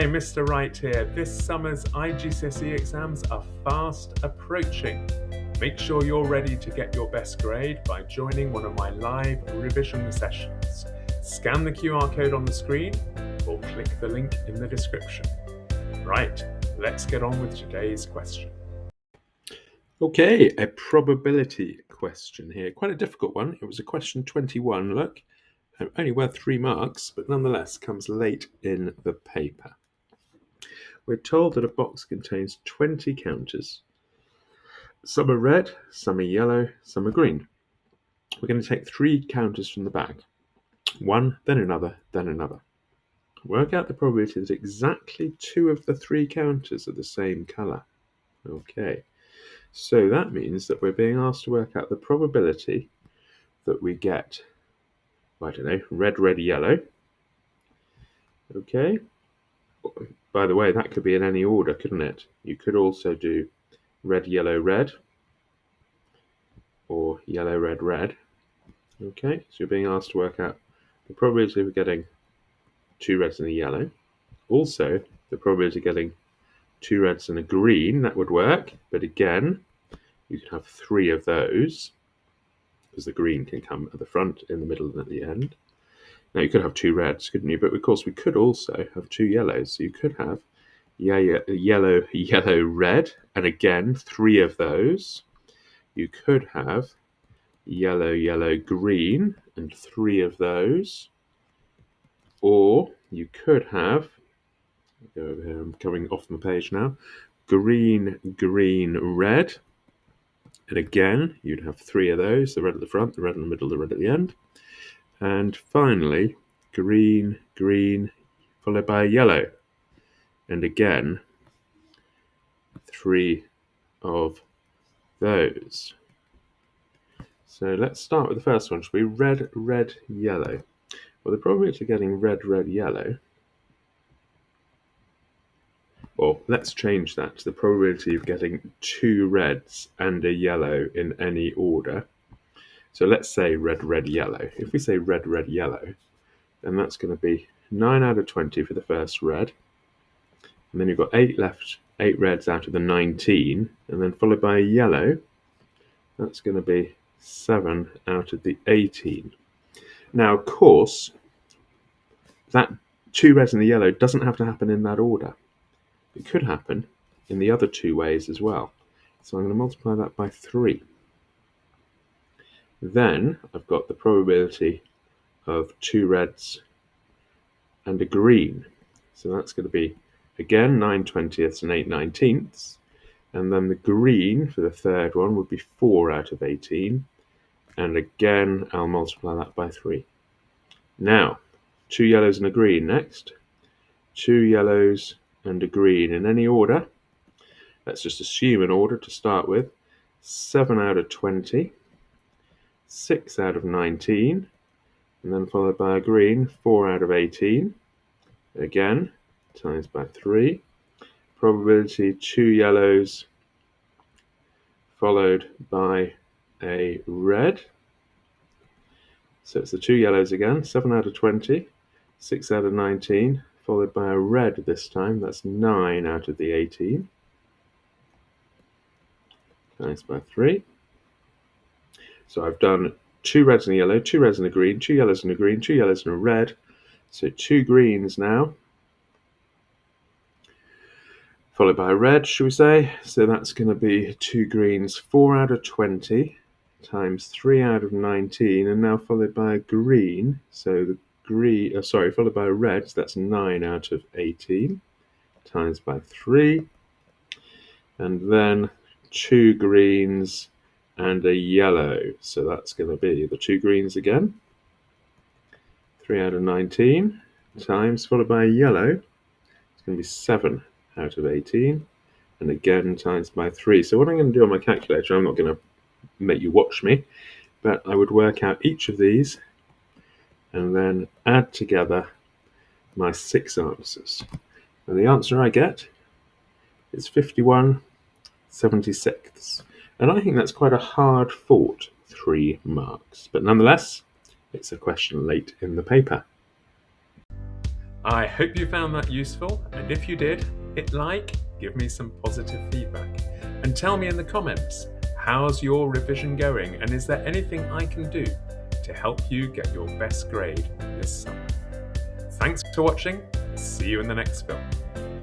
Hi, Mr Wright here. This summer's IGCSE exams are fast approaching. Make sure you're ready to get your best grade by joining one of my live revision sessions. Scan the QR code on the screen or click the link in the description. Right, let's get on with today's question. Okay, a probability question here. Quite a difficult one. It was a question 21, look. Only worth 3 marks, but nonetheless comes late in the paper. We're told that a box contains 20 counters. Some are red, some are yellow, some are green. We're going to take 3 counters from the bag. One, then another, then another. Work out the probability that exactly 2 of the 3 counters are the same colour. Okay, so that means that we're being asked to work out the probability that we get, I don't know, red, red, yellow. Okay. By the way, that could be in any order, couldn't it? You could also do red, yellow, red, or yellow, red, red. Okay, so you're being asked to work out the probability of getting 2 reds and a yellow. Also, the probability of getting 2 reds and a green, that would work. But again, you could have 3 of those, because the green can come at the front, in the middle, and at the end. Now, you could have 2 reds, couldn't you? But of course, we could also have 2 yellows. So you could have yellow, yellow, red, and again, 3 of those. You could have yellow, yellow, green, and 3 of those. Or you could have, go over here, I'm coming off my page now, green, green, red. And again, you'd have 3 of those, the red at the front, the red in the middle, the red at the end. And finally, green, green, followed by yellow. And again, 3 of those. So let's start with the first one. Should be red, red, yellow. Well, the probability of getting red, red, yellow, or let's change that to the probability of getting 2 reds and a yellow in any order. So let's say red, red, yellow. If we say red, red, yellow, then that's going to be 9 out of 20 for the first red. And then you've got 8 left, 8 reds out of the 19, and then followed by a yellow. That's going to be 7 out of the 18. Now, of course, that 2 reds and the yellow doesn't have to happen in that order. It could happen in the other 2 ways as well. So I'm going to multiply that by 3. Then I've got the probability of 2 reds and a green. So that's going to be, again, 9/20ths and 8/19ths. And then the green for the third one would be 4 out of 18. And again, I'll multiply that by 3. Now, 2 yellows and a green next. 2 yellows and a green in any order. Let's just assume an order to start with. 7 out of 20. 6 out of 19. And then followed by a green, 4 out of 18. Again, times by 3. Probability 2 yellows followed by a red. So it's the 2 yellows again, 7 out of 20, 6 out of 19, followed by a red this time. That's 9 out of the 18. Times by 3. So I've done 2 reds and a yellow, 2 reds and a green, 2 yellows and a green, 2 yellows and a red. So 2 greens now, followed by a red, should we say? So that's going to be 2 greens, 4 out of 20, times 3 out of 19, and now followed by a green. So the green, followed by a red, so that's 9 out of 18, times by 3. And then 2 greens and a yellow. So that's going to be the 2 greens again. 3 out of 19 times, followed by a yellow. It's going to be 7 out of 18. And again times by 3. So what I'm going to do on my calculator, I'm not going to make you watch me, but I would work out each of these and then add together my 6 answers. And the answer I get is 51/76. And I think that's quite a hard fought 3 marks. But nonetheless, it's a question late in the paper. I hope you found that useful, and if you did, hit like, give me some positive feedback, and tell me in the comments, how's your revision going, and is there anything I can do to help you get your best grade this summer? Thanks for watching. See you in the next film.